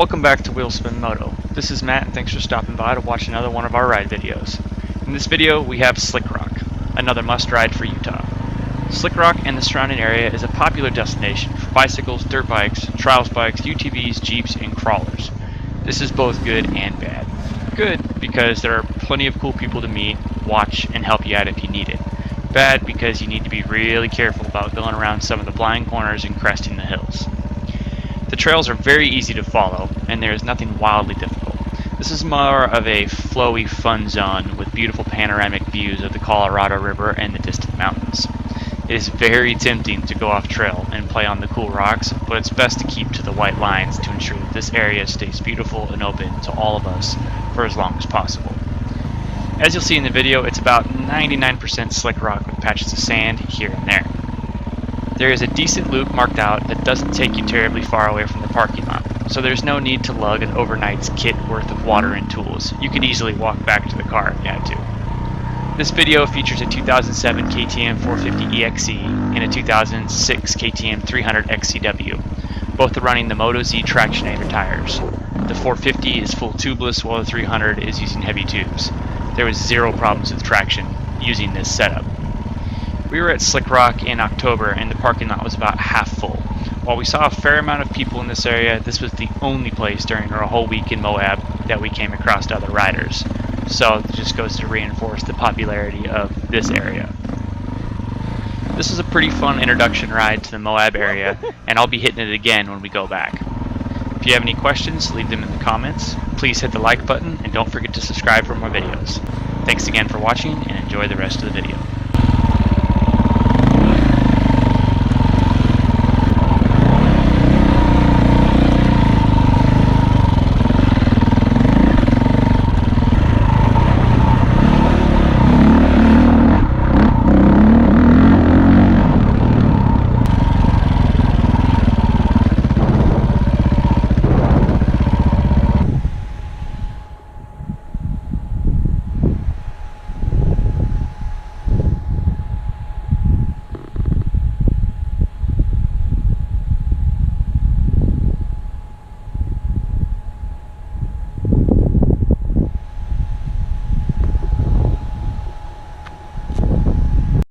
Welcome back to Wheelspin Moto. This is Matt and thanks for stopping by to watch another one of our ride videos. In this video we have Slick Rock, another must ride for Utah. Slick Rock and the surrounding area is a popular destination for bicycles, dirt bikes, trials bikes, UTVs, jeeps, and crawlers. This is both good and bad. Good because there are plenty of cool people to meet, watch, and help you out if you need it. Bad because you need to be really careful about going around some of the blind corners and cresting the hills. The trails are very easy to follow, and there is nothing wildly difficult. This is more of a flowy, fun zone with beautiful panoramic views of the Colorado River and the distant mountains. It is very tempting to go off trail and play on the cool rocks, but it's best to keep to the white lines to ensure that this area stays beautiful and open to all of us for as long as possible. As you'll see in the video, it's about 99% slick rock with patches of sand here and there. There is a decent loop marked out that doesn't take you terribly far away from the parking lot, so there's no need to lug an overnight's kit worth of water and tools. You can easily walk back to the car if you had to. This video features a 2007 KTM 450 EXE and a 2006 KTM 300 XCW. Both are running the Moto Z Tractionator tires. The 450 is full tubeless while the 300 is using heavy tubes. There was zero problems with traction using this setup. We were at Slick Rock in October and the parking lot was about half full. While we saw a fair amount of people in this area, this was the only place during our whole week in Moab that we came across other riders. So it just goes to reinforce the popularity of this area. This is a pretty fun introduction ride to the Moab area, and I'll be hitting it again when we go back. If you have any questions, leave them in the comments. Please hit the like button and don't forget to subscribe for more videos. Thanks again for watching and enjoy the rest of the video.